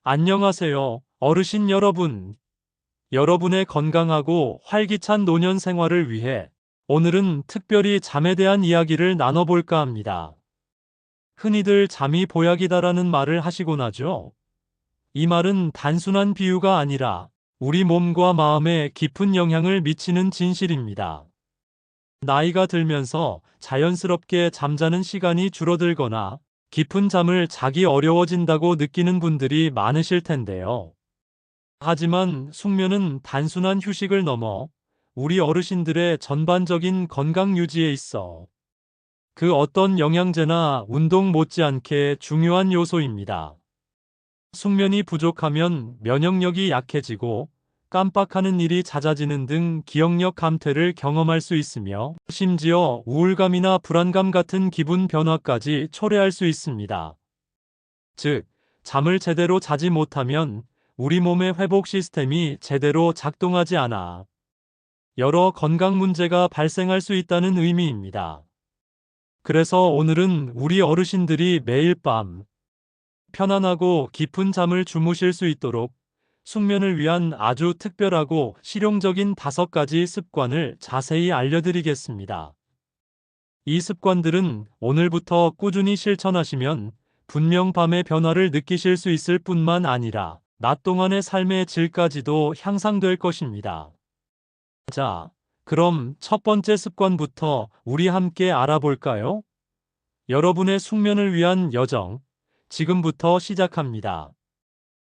안녕하세요, 어르신 여러분. 여러분의 건강하고 활기찬 노년 생활을 위해 오늘은 특별히 잠에 대한 이야기를 나눠볼까 합니다. 흔히들 잠이 보약이다라는 말을 하시곤 하죠. 이 말은 단순한 비유가 아니라 우리 몸과 마음에 깊은 영향을 미치는 진실입니다. 나이가 들면서 자연스럽게 잠자는 시간이 줄어들거나 깊은 잠을 자기 어려워진다고 느끼는 분들이 많으실 텐데요. 하지만 숙면은 단순한 휴식을 넘어 우리 어르신들의 전반적인 건강 유지에 있어 그 어떤 영양제나 운동 못지않게 중요한 요소입니다. 숙면이 부족하면 면역력이 약해지고 깜빡하는 일이 잦아지는 등 기억력 감퇴를 경험할 수 있으며 심지어 우울감이나 불안감 같은 기분 변화까지 초래할 수 있습니다. 즉, 잠을 제대로 자지 못하면 우리 몸의 회복 시스템이 제대로 작동하지 않아 여러 건강 문제가 발생할 수 있다는 의미입니다. 그래서 오늘은 우리 어르신들이 매일 밤 편안하고 깊은 잠을 주무실 수 있도록 숙면을 위한 아주 특별하고 실용적인 5가지 습관을 자세히 알려드리겠습니다. 이 습관들은 오늘부터 꾸준히 실천하시면 분명 밤의 변화를 느끼실 수 있을 뿐만 아니라 낮 동안의 삶의 질까지도 향상될 것입니다. 자, 그럼 첫 번째 습관부터 우리 함께 알아볼까요? 여러분의 숙면을 위한 여정, 지금부터 시작합니다.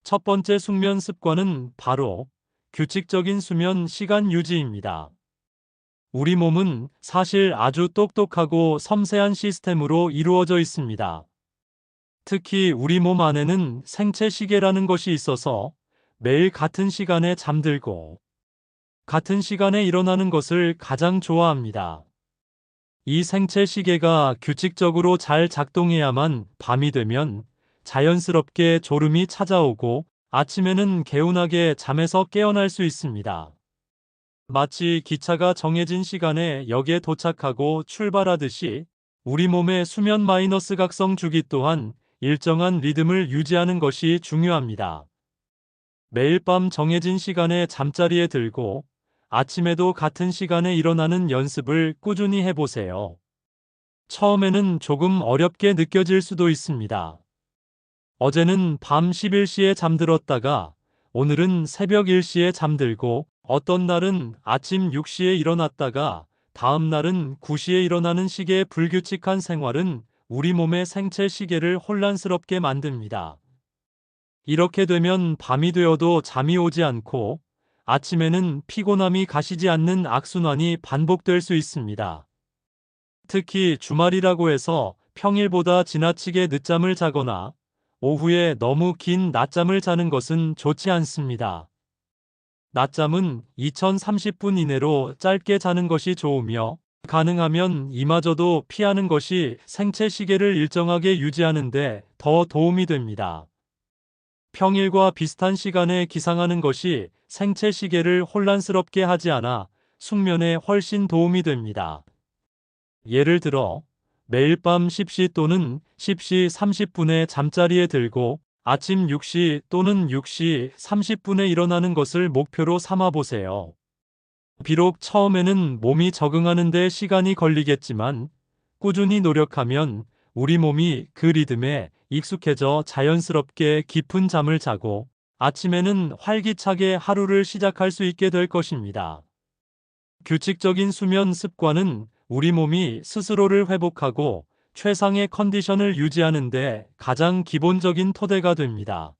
첫 번째 숙면 습관은 바로 규칙적인 수면 시간 유지입니다. 우리 몸은 사실 아주 똑똑하고 섬세한 시스템으로 이루어져 있습니다. 특히 우리 몸 안에는 생체 시계라는 것이 있어서 매일 같은 시간에 잠들고 같은 시간에 일어나는 것을 가장 좋아합니다. 이 생체 시계가 규칙적으로 잘 작동해야만 밤이 되면 자연스럽게 졸음이 찾아오고 아침에는 개운하게 잠에서 깨어날 수 있습니다. 마치 기차가 정해진 시간에 역에 도착하고 출발하듯이 우리 몸의 수면 마이너스 각성 주기 또한 일정한 리듬을 유지하는 것이 중요합니다. 매일 밤 정해진 시간에 잠자리에 들고 아침에도 같은 시간에 일어나는 연습을 꾸준히 해보세요. 처음에는 조금 어렵게 느껴질 수도 있습니다. 어제는 밤 11시에 잠들었다가 오늘은 새벽 1시에 잠들고 어떤 날은 아침 6시에 일어났다가 다음 날은 9시에 일어나는 식의 불규칙한 생활은 우리 몸의 생체 시계를 혼란스럽게 만듭니다. 이렇게 되면 밤이 되어도 잠이 오지 않고 아침에는 피곤함이 가시지 않는 악순환이 반복될 수 있습니다. 특히 주말이라고 해서 평일보다 지나치게 늦잠을 자거나 오후에 너무 긴 낮잠을 자는 것은 좋지 않습니다. 낮잠은 2030분 이내로 짧게 자는 것이 좋으며 가능하면 이마저도 피하는 것이 생체 시계를 일정하게 유지하는 데 더 도움이 됩니다. 평일과 비슷한 시간에 기상하는 것이 생체 시계를 혼란스럽게 하지 않아 숙면에 훨씬 도움이 됩니다. 예를 들어 매일 밤 10시 또는 10시 30분에 잠자리에 들고 아침 6시 또는 6시 30분에 일어나는 것을 목표로 삼아 보세요. 비록 처음에는 몸이 적응하는 데 시간이 걸리겠지만 꾸준히 노력하면 우리 몸이 그 리듬에 익숙해져 자연스럽게 깊은 잠을 자고 아침에는 활기차게 하루를 시작할 수 있게 될 것입니다. 규칙적인 수면 습관은 우리 몸이 스스로를 회복하고 최상의 컨디션을 유지하는 데 가장 기본적인 토대가 됩니다.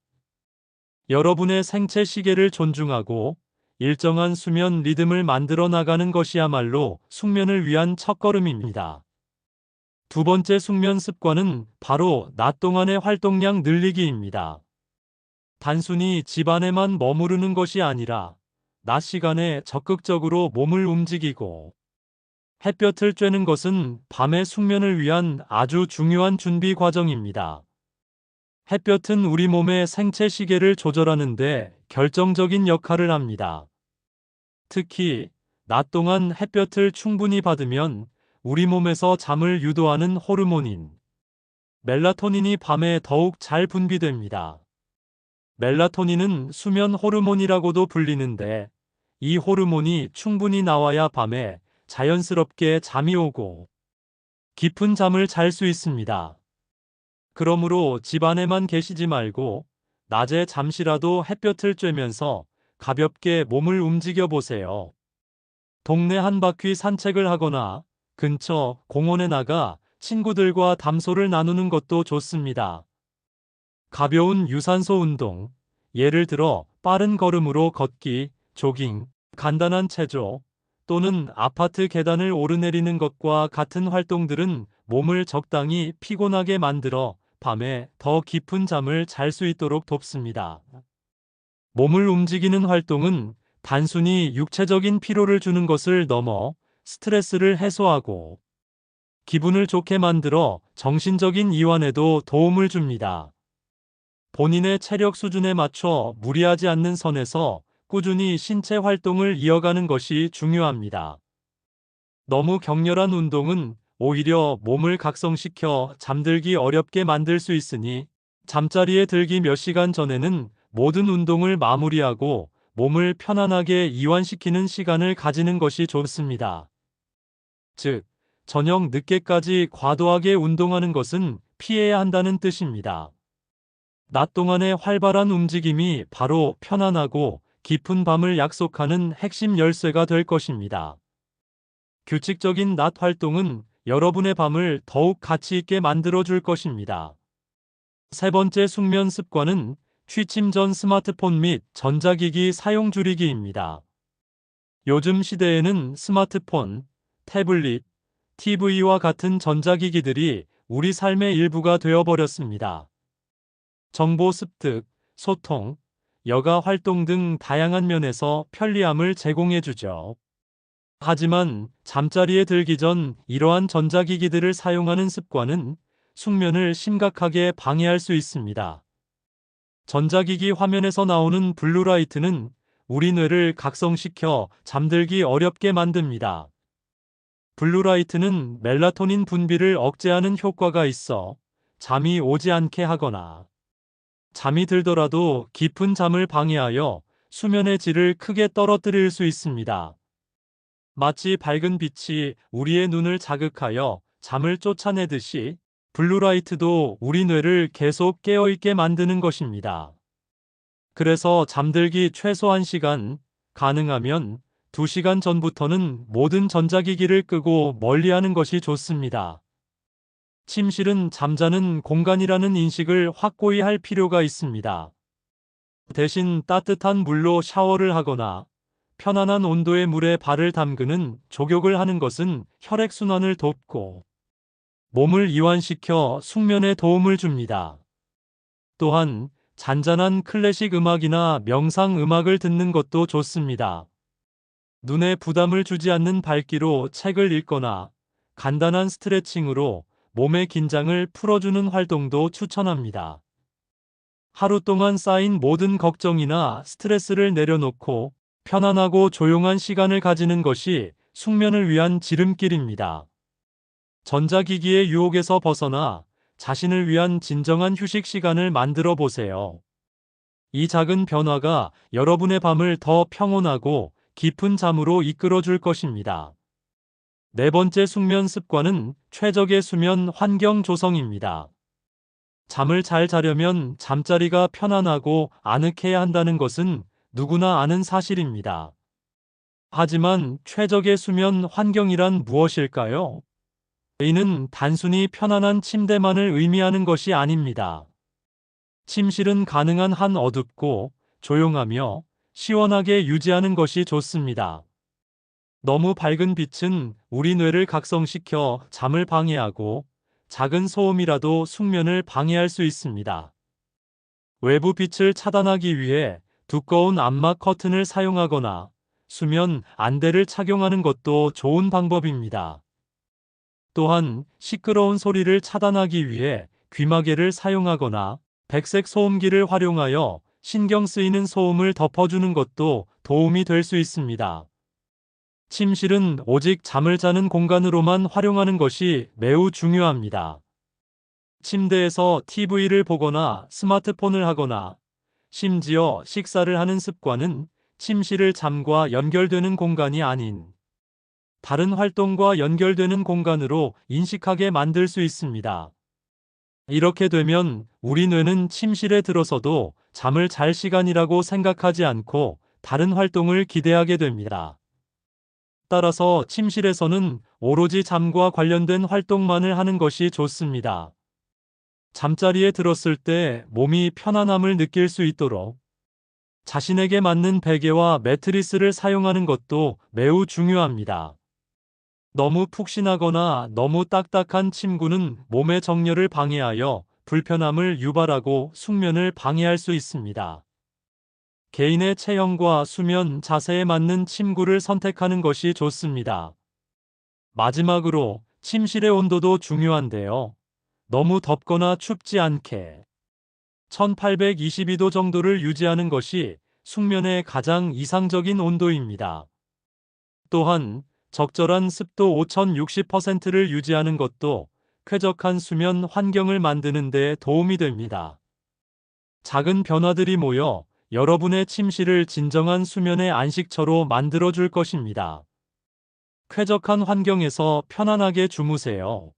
여러분의 생체 시계를 존중하고 일정한 수면 리듬을 만들어 나가는 것이야말로 숙면을 위한 첫걸음입니다. 두 번째 숙면 습관은 바로 낮 동안의 활동량 늘리기입니다. 단순히 집 안에만 머무르는 것이 아니라 낮 시간에 적극적으로 몸을 움직이고 햇볕을 쬐는 것은 밤의 숙면을 위한 아주 중요한 준비 과정입니다. 햇볕은 우리 몸의 생체 시계를 조절하는 데 결정적인 역할을 합니다. 특히 낮 동안 햇볕을 충분히 받으면 우리 몸에서 잠을 유도하는 호르몬인 멜라토닌이 밤에 더욱 잘 분비됩니다. 멜라토닌은 수면 호르몬이라고도 불리는데 이 호르몬이 충분히 나와야 밤에 자연스럽게 잠이 오고 깊은 잠을 잘 수 있습니다. 그러므로 집 안에만 계시지 말고 낮에 잠시라도 햇볕을 쬐면서 가볍게 몸을 움직여 보세요. 동네 한 바퀴 산책을 하거나 근처 공원에 나가 친구들과 담소를 나누는 것도 좋습니다. 가벼운 유산소 운동, 예를 들어 빠른 걸음으로 걷기, 조깅, 간단한 체조, 또는 아파트 계단을 오르내리는 것과 같은 활동들은 몸을 적당히 피곤하게 만들어 밤에 더 깊은 잠을 잘 수 있도록 돕습니다. 몸을 움직이는 활동은 단순히 육체적인 피로를 주는 것을 넘어 스트레스를 해소하고 기분을 좋게 만들어 정신적인 이완에도 도움을 줍니다. 본인의 체력 수준에 맞춰 무리하지 않는 선에서 꾸준히 신체 활동을 이어가는 것이 중요합니다. 너무 격렬한 운동은 오히려 몸을 각성시켜 잠들기 어렵게 만들 수 있으니 잠자리에 들기 몇 시간 전에는 모든 운동을 마무리하고 몸을 편안하게 이완시키는 시간을 가지는 것이 좋습니다. 즉, 저녁 늦게까지 과도하게 운동하는 것은 피해야 한다는 뜻입니다. 낮 동안의 활발한 움직임이 바로 편안하고 깊은 밤을 약속하는 핵심 열쇠가 될 것입니다. 규칙적인 낮 활동은 여러분의 밤을 더욱 가치 있게 만들어 줄 것입니다. 세 번째 숙면 습관은 취침 전 스마트폰 및 전자기기 사용 줄이기입니다. 요즘 시대에는 스마트폰, 태블릿, TV와 같은 전자기기들이 우리 삶의 일부가 되어버렸습니다. 정보 습득, 소통, 여가 활동 등 다양한 면에서 편리함을 제공해주죠. 하지만 잠자리에 들기 전 이러한 전자기기들을 사용하는 습관은 숙면을 심각하게 방해할 수 있습니다. 전자기기 화면에서 나오는 블루라이트는 우리 뇌를 각성시켜 잠들기 어렵게 만듭니다. 블루라이트는 멜라토닌 분비를 억제하는 효과가 있어 잠이 오지 않게 하거나 잠이 들더라도 깊은 잠을 방해하여 수면의 질을 크게 떨어뜨릴 수 있습니다. 마치 밝은 빛이 우리의 눈을 자극하여 잠을 쫓아내듯이 블루라이트도 우리 뇌를 계속 깨어있게 만드는 것입니다. 그래서 잠들기 최소 1시간, 가능하면 2시간 전부터는 모든 전자기기를 끄고 멀리하는 것이 좋습니다. 침실은 잠자는 공간이라는 인식을 확고히 할 필요가 있습니다. 대신 따뜻한 물로 샤워를 하거나 편안한 온도의 물에 발을 담그는 족욕을 하는 것은 혈액순환을 돕고 몸을 이완시켜 숙면에 도움을 줍니다. 또한 잔잔한 클래식 음악이나 명상 음악을 듣는 것도 좋습니다. 눈에 부담을 주지 않는 밝기로 책을 읽거나 간단한 스트레칭으로 몸의 긴장을 풀어주는 활동도 추천합니다. 하루 동안 쌓인 모든 걱정이나 스트레스를 내려놓고 편안하고 조용한 시간을 가지는 것이 숙면을 위한 지름길입니다. 전자기기의 유혹에서 벗어나 자신을 위한 진정한 휴식 시간을 만들어 보세요. 이 작은 변화가 여러분의 밤을 더 평온하고 깊은 잠으로 이끌어 줄 것입니다. 네 번째 숙면 습관은 최적의 수면 환경 조성입니다. 잠을 잘 자려면 잠자리가 편안하고 아늑해야 한다는 것은 누구나 아는 사실입니다. 하지만 최적의 수면 환경이란 무엇일까요? 이는 단순히 편안한 침대만을 의미하는 것이 아닙니다. 침실은 가능한 한 어둡고 조용하며 시원하게 유지하는 것이 좋습니다. 너무 밝은 빛은 우리 뇌를 각성시켜 잠을 방해하고 작은 소음이라도 숙면을 방해할 수 있습니다. 외부 빛을 차단하기 위해 두꺼운 암막 커튼을 사용하거나 수면 안대를 착용하는 것도 좋은 방법입니다. 또한 시끄러운 소리를 차단하기 위해 귀마개를 사용하거나 백색 소음기를 활용하여 신경 쓰이는 소음을 덮어주는 것도 도움이 될 수 있습니다. 침실은 오직 잠을 자는 공간으로만 활용하는 것이 매우 중요합니다. 침대에서 TV를 보거나 스마트폰을 하거나 심지어 식사를 하는 습관은 침실을 잠과 연결되는 공간이 아닌 다른 활동과 연결되는 공간으로 인식하게 만들 수 있습니다. 이렇게 되면 우리 뇌는 침실에 들어서도 잠을 잘 시간이라고 생각하지 않고 다른 활동을 기대하게 됩니다. 따라서 침실에서는 오로지 잠과 관련된 활동만을 하는 것이 좋습니다. 잠자리에 들었을 때 몸이 편안함을 느낄 수 있도록 자신에게 맞는 베개와 매트리스를 사용하는 것도 매우 중요합니다. 너무 푹신하거나 너무 딱딱한 침구는 몸의 정렬을 방해하여 불편함을 유발하고 숙면을 방해할 수 있습니다. 개인의 체형과 수면 자세에 맞는 침구를 선택하는 것이 좋습니다. 마지막으로 침실의 온도도 중요한데요. 너무 덥거나 춥지 않게 1822도 정도를 유지하는 것이 숙면의 가장 이상적인 온도입니다. 또한 적절한 습도 5060%를 유지하는 것도 쾌적한 수면 환경을 만드는 데 도움이 됩니다. 작은 변화들이 모여 여러분의 침실을 진정한 수면의 안식처로 만들어줄 것입니다. 쾌적한 환경에서 편안하게 주무세요.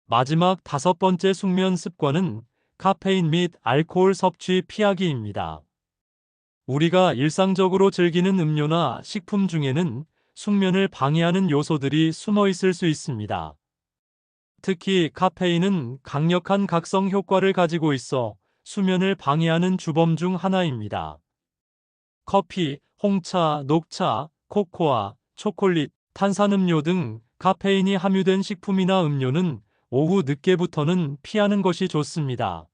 마지막 5번째 숙면 습관은 카페인 및 알코올 섭취 피하기입니다. 우리가 일상적으로 즐기는 음료나 식품 중에는 숙면을 방해하는 요소들이 숨어 있을 수 있습니다. 특히 카페인은 강력한 각성 효과를 가지고 있어 수면을 방해하는 주범 중 하나입니다. 커피, 홍차, 녹차, 코코아, 초콜릿, 탄산음료 등 카페인이 함유된 식품이나 음료는 오후 늦게부터는 피하는 것이 좋습니다.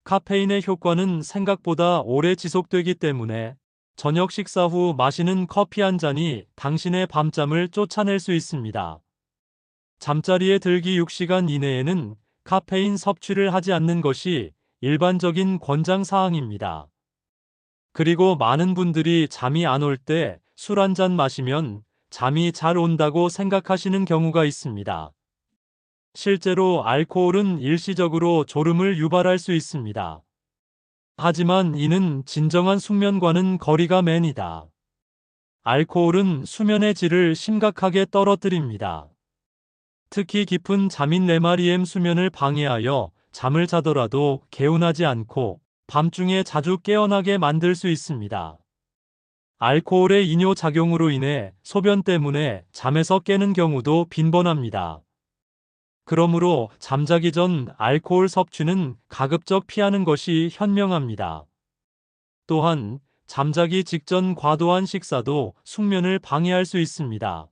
카페인의 효과는 생각보다 오래 지속되기 때문에 저녁 식사 후 마시는 커피 한 잔이 당신의 밤잠을 쫓아낼 수 있습니다. 잠자리에 들기 6시간 이내에는 카페인 섭취를 하지 않는 것이 일반적인 권장 사항입니다. 그리고 많은 분들이 잠이 안 올 때 술 한 잔 마시면 잠이 잘 온다고 생각하시는 경우가 있습니다. 실제로 알코올은 일시적으로 졸음을 유발할 수 있습니다. 하지만 이는 진정한 숙면과는 거리가 멉니다. 알코올은 수면의 질을 심각하게 떨어뜨립니다. 특히 깊은 잠인 레마리엠 수면을 방해하여 잠을 자더라도 개운하지 않고 밤중에 자주 깨어나게 만들 수 있습니다. 알코올의 이뇨 작용으로 인해 소변 때문에 잠에서 깨는 경우도 빈번합니다. 그러므로 잠자기 전 알코올 섭취는 가급적 피하는 것이 현명합니다. 또한 잠자기 직전 과도한 식사도 숙면을 방해할 수 있습니다.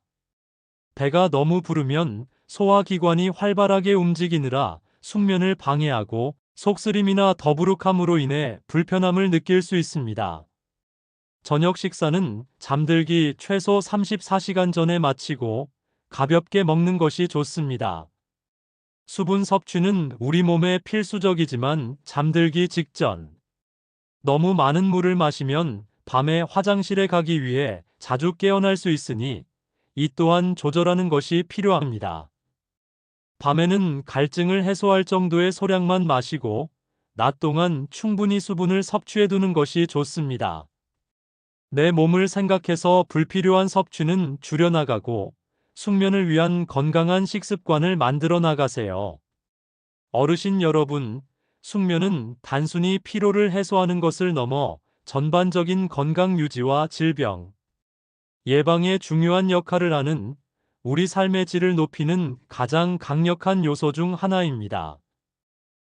배가 너무 부르면 소화기관이 활발하게 움직이느라 숙면을 방해하고 속쓰림이나 더부룩함으로 인해 불편함을 느낄 수 있습니다. 저녁 식사는 잠들기 최소 34시간 전에 마치고 가볍게 먹는 것이 좋습니다. 수분 섭취는 우리 몸에 필수적이지만 잠들기 직전 너무 많은 물을 마시면 밤에 화장실에 가기 위해 자주 깨어날 수 있으니 이 또한 조절하는 것이 필요합니다. 밤에는 갈증을 해소할 정도의 소량만 마시고 낮 동안 충분히 수분을 섭취해 두는 것이 좋습니다. 내 몸을 생각해서 불필요한 섭취는 줄여나가고 숙면을 위한 건강한 식습관을 만들어 나가세요. 어르신 여러분, 숙면은 단순히 피로를 해소하는 것을 넘어 전반적인 건강 유지와 질병 예방에 중요한 역할을 하는 우리 삶의 질을 높이는 가장 강력한 요소 중 하나입니다.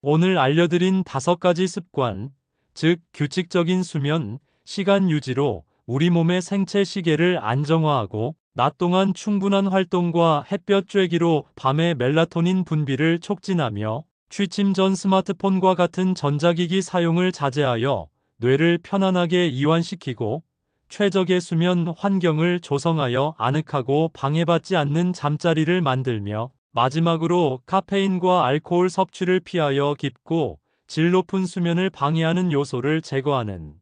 오늘 알려드린 5가지 습관, 즉 규칙적인 수면, 시간 유지로 우리 몸의 생체 시계를 안정화하고 낮 동안 충분한 활동과 햇볕 쬐기로 밤의 멜라토닌 분비를 촉진하며 취침 전 스마트폰과 같은 전자기기 사용을 자제하여 뇌를 편안하게 이완시키고 최적의 수면 환경을 조성하여 아늑하고 방해받지 않는 잠자리를 만들며 마지막으로 카페인과 알코올 섭취를 피하여 깊고 질 높은 수면을 방해하는 요소를 제거하는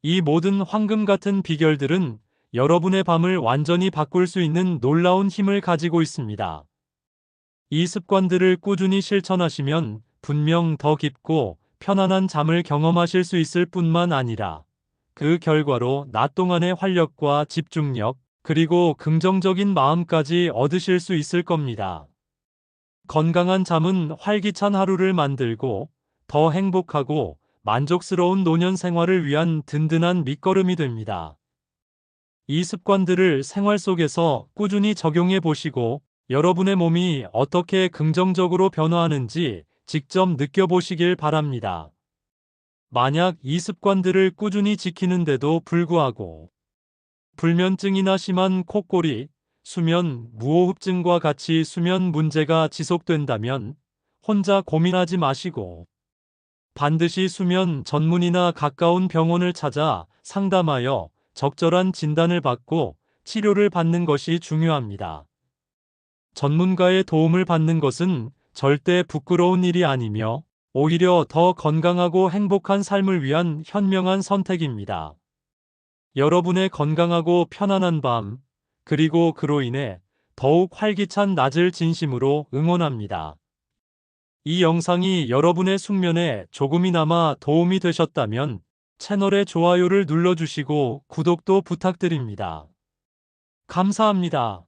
이 모든 황금 같은 비결들은 여러분의 밤을 완전히 바꿀 수 있는 놀라운 힘을 가지고 있습니다. 이 습관들을 꾸준히 실천하시면 분명 더 깊고 편안한 잠을 경험하실 수 있을 뿐만 아니라 그 결과로 낮 동안의 활력과 집중력, 그리고 긍정적인 마음까지 얻으실 수 있을 겁니다. 건강한 잠은 활기찬 하루를 만들고 더 행복하고 만족스러운 노년 생활을 위한 든든한 밑거름이 됩니다. 이 습관들을 생활 속에서 꾸준히 적용해 보시고 여러분의 몸이 어떻게 긍정적으로 변화하는지 직접 느껴보시길 바랍니다. 만약 이 습관들을 꾸준히 지키는데도 불구하고 불면증이나 심한 코골이, 수면 무호흡증과 같이 수면 문제가 지속된다면 혼자 고민하지 마시고 반드시 수면 전문의나 가까운 병원을 찾아 상담하여 적절한 진단을 받고 치료를 받는 것이 중요합니다. 전문가의 도움을 받는 것은 절대 부끄러운 일이 아니며 오히려 더 건강하고 행복한 삶을 위한 현명한 선택입니다. 여러분의 건강하고 편안한 밤, 그리고 그로 인해 더욱 활기찬 낮을 진심으로 응원합니다. 이 영상이 여러분의 숙면에 조금이나마 도움이 되셨다면 채널의 좋아요를 눌러주시고 구독도 부탁드립니다. 감사합니다.